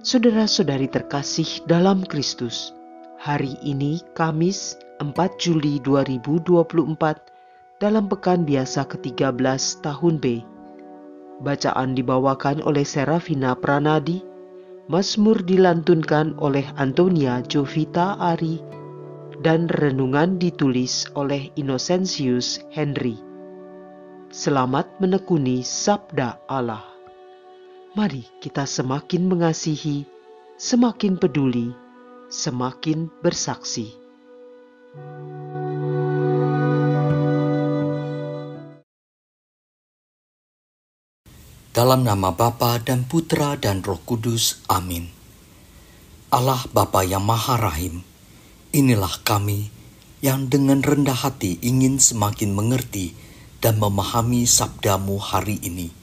Saudara-saudari terkasih dalam Kristus, hari ini Kamis 4 Juli 2024 dalam pekan biasa ke-13 tahun B. Bacaan dibawakan oleh Serafina Pranadi, Mazmur dilantunkan oleh Antonia Jovita Ari, dan renungan ditulis oleh Innocentius Henry. Selamat menekuni Sabda Allah. Mari kita semakin mengasihi, semakin peduli, semakin bersaksi. Dalam nama Bapa dan Putra dan Roh Kudus. Amin. Allah Bapa yang Maha Rahim, inilah kami yang dengan rendah hati ingin semakin mengerti dan memahami sabda-Mu hari ini.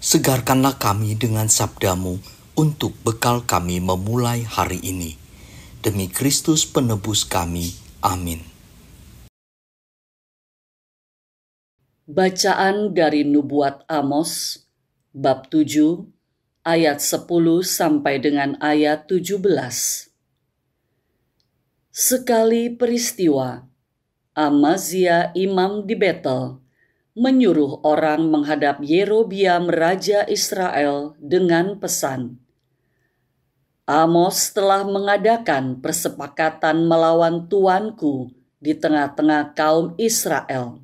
Segarkanlah kami dengan sabda-Mu untuk bekal kami memulai hari ini. Demi Kristus penebus kami. Amin. Bacaan dari Nubuat Amos, bab 7, ayat 10 sampai dengan ayat 17. Sekali peristiwa, Amazia imam di Betel menyuruh orang menghadap Yerobiam raja Israel dengan pesan, Amos telah mengadakan persepakatan melawan tuanku di tengah-tengah kaum Israel.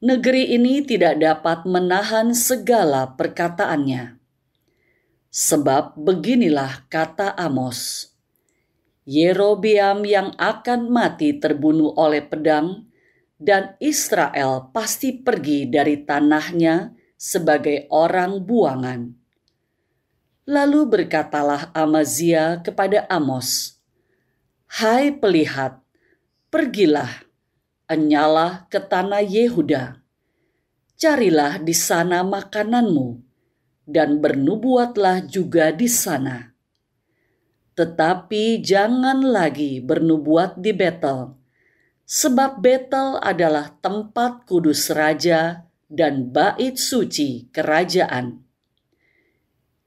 Negeri ini tidak dapat menahan segala perkataannya. Sebab beginilah kata Amos, Yerobiam yang akan mati terbunuh oleh pedang, dan Israel pasti pergi dari tanahnya sebagai orang buangan. Lalu berkatalah Amazia kepada Amos, Hai pelihat, pergilah, enyalah ke tanah Yehuda. Carilah di sana makananmu, dan bernubuatlah juga di sana. Tetapi jangan lagi bernubuat di Betel, sebab Betel adalah tempat kudus raja dan bait suci kerajaan.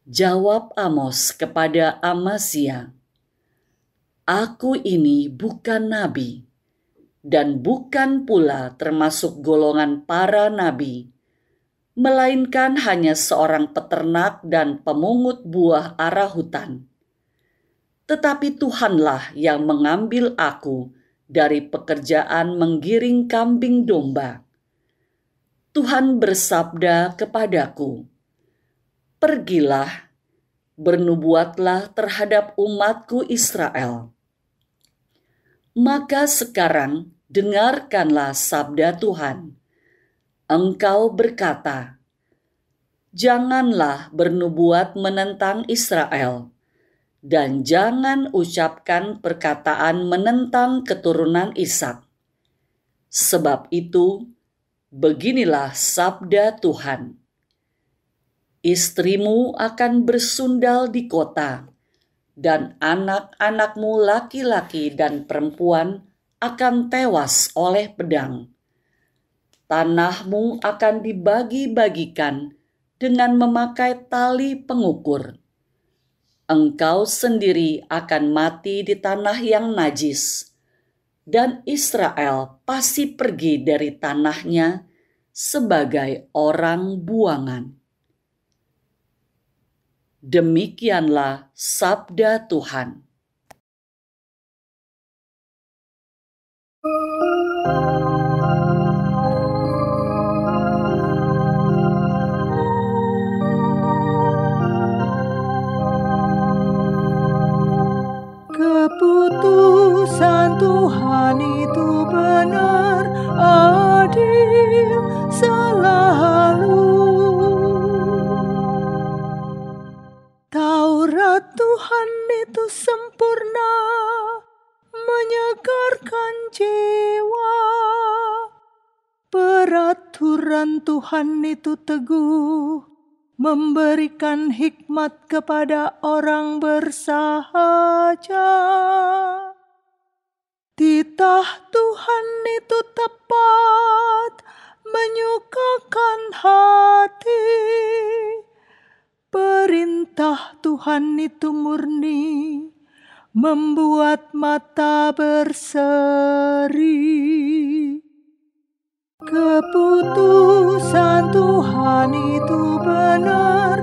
Jawab Amos kepada Amazia, Aku ini bukan nabi, dan bukan pula termasuk golongan para nabi, melainkan hanya seorang peternak dan pemungut buah ara hutan. Tetapi Tuhanlah yang mengambil aku dari pekerjaan menggiring kambing domba. Tuhan bersabda kepadaku, Pergilah, bernubuatlah terhadap umatku Israel. Maka sekarang dengarkanlah sabda Tuhan. Engkau berkata, Janganlah bernubuat menentang Israel, dan jangan ucapkan perkataan menentang keturunan Ishak. Sebab itu, beginilah sabda Tuhan. Istrimu akan bersundal di kota, dan anak-anakmu laki-laki dan perempuan akan tewas oleh pedang. Tanahmu akan dibagi-bagikan dengan memakai tali pengukur. Engkau sendiri akan mati di tanah yang najis, dan Israel pasti pergi dari tanahnya sebagai orang buangan. Demikianlah sabda Tuhan. Keputusan Tuhan itu benar, adil selalu. Taurat Tuhan itu sempurna, menyegarkan jiwa. Peraturan Tuhan itu teguh, memberikan hikmat kepada orang bersahaja. Titah Tuhan itu tepat, menyukakan hati. Perintah Tuhan itu murni, membuat mata berseri. Keputusan Tuhan itu benar,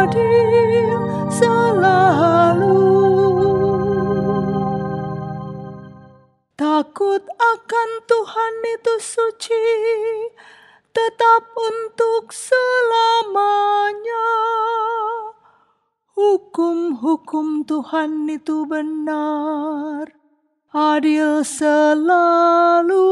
adil selalu. Takut akan Tuhan itu suci, tetap untuk selamanya. Hukum-hukum Tuhan itu benar, adil selalu.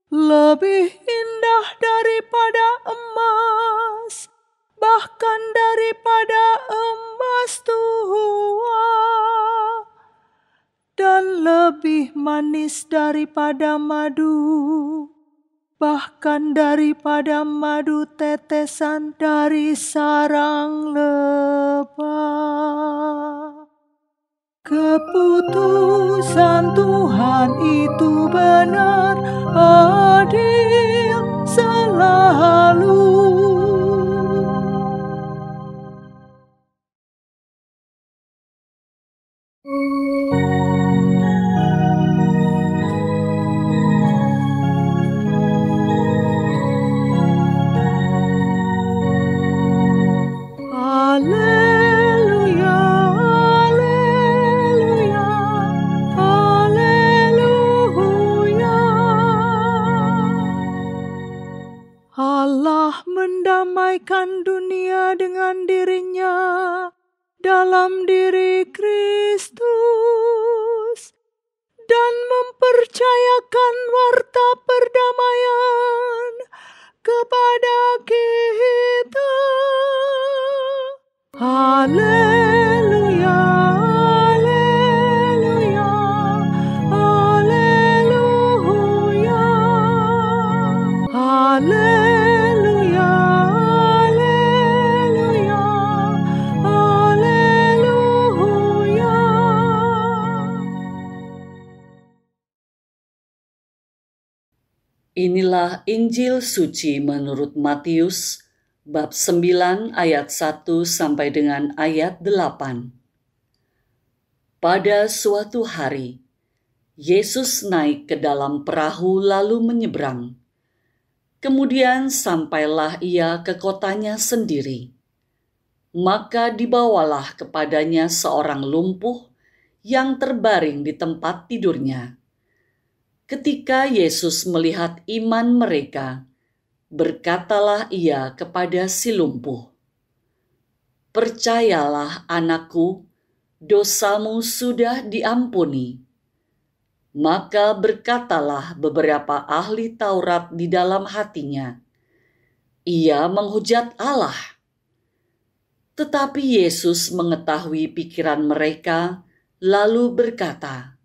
Lebih indah daripada emas, bahkan daripada emas tua, dan lebih manis daripada madu, bahkan daripada madu tetesan dari sarang lebah. Keputusan Tuhan itu benar, adil selalu. Mendamaikan dunia dengan dirinya dalam diri Kristus dan mempercayakan warta perdamaian kepada kita. Haleluya, haleluya, haleluya, haleluya. Inilah Injil suci menurut Matius, bab 9 ayat 1 sampai dengan ayat 8. Pada suatu hari, Yesus naik ke dalam perahu lalu menyeberang. Kemudian sampailah ia ke kotanya sendiri. Maka dibawalah kepadanya seorang lumpuh yang terbaring di tempat tidurnya. Ketika Yesus melihat iman mereka, berkatalah ia kepada si lumpuh, "Percayalah anakku, dosamu sudah diampuni." Maka berkatalah beberapa ahli Taurat di dalam hatinya, "Ia menghujat Allah." Tetapi Yesus mengetahui pikiran mereka, lalu berkata,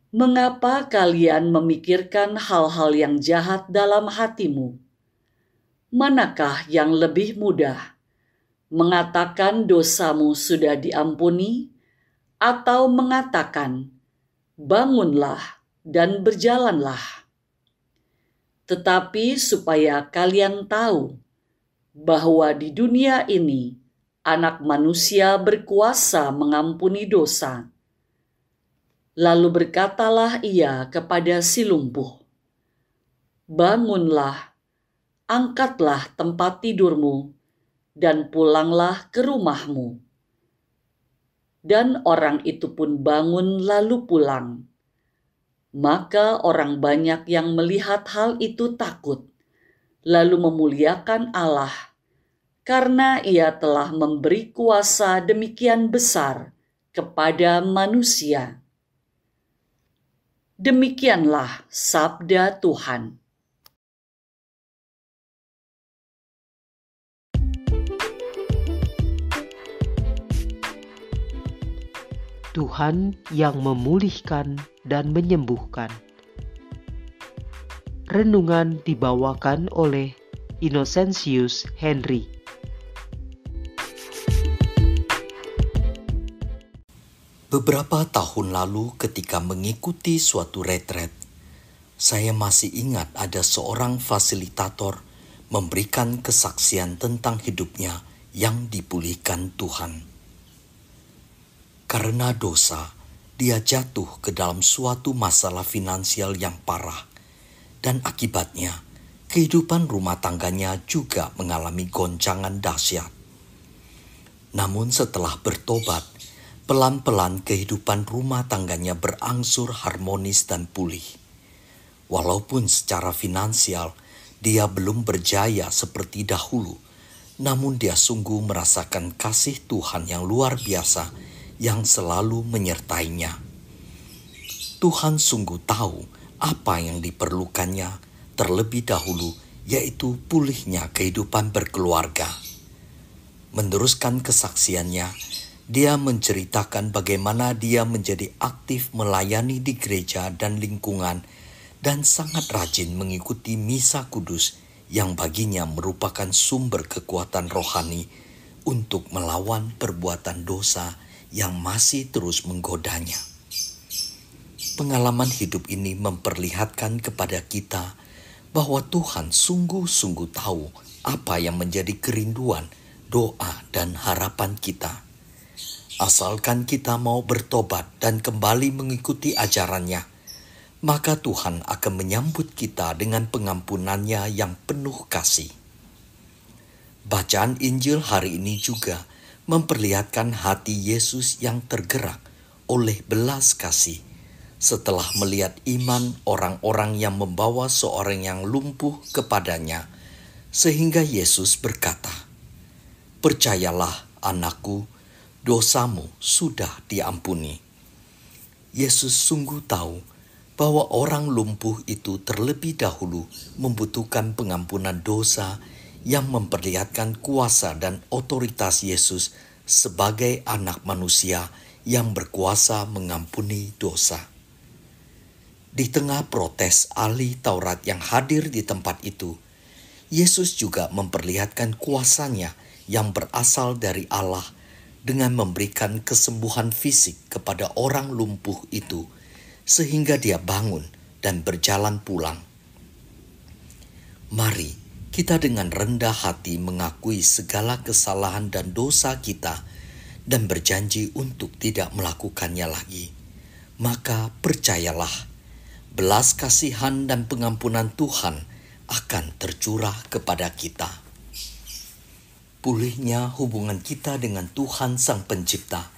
"Mengapa kalian memikirkan hal-hal yang jahat dalam hatimu? Manakah yang lebih mudah, mengatakan dosamu sudah diampuni, atau mengatakan, bangunlah dan berjalanlah? Tetapi supaya kalian tahu bahwa di dunia ini Anak Manusia berkuasa mengampuni dosa." Lalu berkatalah ia kepada si lumpuh, "Bangunlah, angkatlah tempat tidurmu, dan pulanglah ke rumahmu." Dan orang itu pun bangun lalu pulang. Maka orang banyak yang melihat hal itu takut, lalu memuliakan Allah, karena ia telah memberi kuasa demikian besar kepada manusia. Demikianlah sabda Tuhan. Tuhan yang memulihkan dan menyembuhkan. Renungan dibawakan oleh Innocentius Henry. Beberapa tahun lalu ketika mengikuti suatu retret, saya masih ingat ada seorang fasilitator memberikan kesaksian tentang hidupnya yang dipulihkan Tuhan. Karena dosa, dia jatuh ke dalam suatu masalah finansial yang parah, dan akibatnya kehidupan rumah tangganya juga mengalami goncangan dahsyat. Namun setelah bertobat, pelan-pelan kehidupan rumah tangganya berangsur harmonis dan pulih. Walaupun secara finansial dia belum berjaya seperti dahulu, namun dia sungguh merasakan kasih Tuhan yang luar biasa yang selalu menyertainya. Tuhan sungguh tahu apa yang diperlukannya terlebih dahulu, yaitu pulihnya kehidupan berkeluarga. Meneruskan kesaksiannya, dia menceritakan bagaimana dia menjadi aktif melayani di gereja dan lingkungan dan sangat rajin mengikuti misa kudus yang baginya merupakan sumber kekuatan rohani untuk melawan perbuatan dosa yang masih terus menggodanya. Pengalaman hidup ini memperlihatkan kepada kita bahwa Tuhan sungguh-sungguh tahu apa yang menjadi kerinduan, doa, dan harapan kita. Asalkan kita mau bertobat dan kembali mengikuti ajarannya, maka Tuhan akan menyambut kita dengan pengampunannya yang penuh kasih. Bacaan Injil hari ini juga memperlihatkan hati Yesus yang tergerak oleh belas kasih setelah melihat iman orang-orang yang membawa seorang yang lumpuh kepadanya, sehingga Yesus berkata, "Percayalah anakku, dosamu sudah diampuni." Yesus sungguh tahu bahwa orang lumpuh itu terlebih dahulu membutuhkan pengampunan dosa yang memperlihatkan kuasa dan otoritas Yesus sebagai anak manusia yang berkuasa mengampuni dosa. Di tengah protes ahli Taurat yang hadir di tempat itu, Yesus juga memperlihatkan kuasanya yang berasal dari Allah dengan memberikan kesembuhan fisik kepada orang lumpuh itu, sehingga dia bangun dan berjalan pulang. Mari kita dengan rendah hati mengakui segala kesalahan dan dosa kita dan berjanji untuk tidak melakukannya lagi. Maka percayalah, belas kasihan dan pengampunan Tuhan akan tercurah kepada kita. Pulihnya hubungan kita dengan Tuhan Sang Pencipta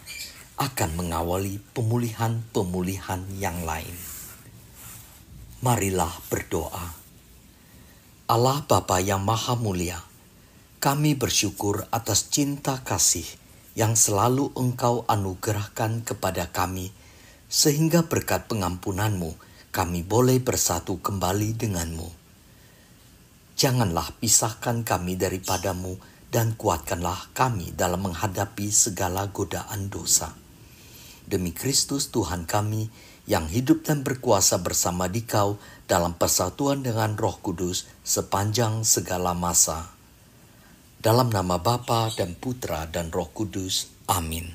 akan mengawali pemulihan-pemulihan yang lain. Marilah berdoa. Allah Bapa yang Maha Mulia, kami bersyukur atas cinta kasih yang selalu Engkau anugerahkan kepada kami, sehingga berkat pengampunan-Mu kami boleh bersatu kembali dengan-Mu. Janganlah pisahkan kami daripada-Mu dan kuatkanlah kami dalam menghadapi segala godaan dosa. Demi Kristus Tuhan kami yang hidup dan berkuasa bersama Dikau dalam persatuan dengan Roh Kudus sepanjang segala masa. Dalam nama Bapa dan Putra dan Roh Kudus. Amin.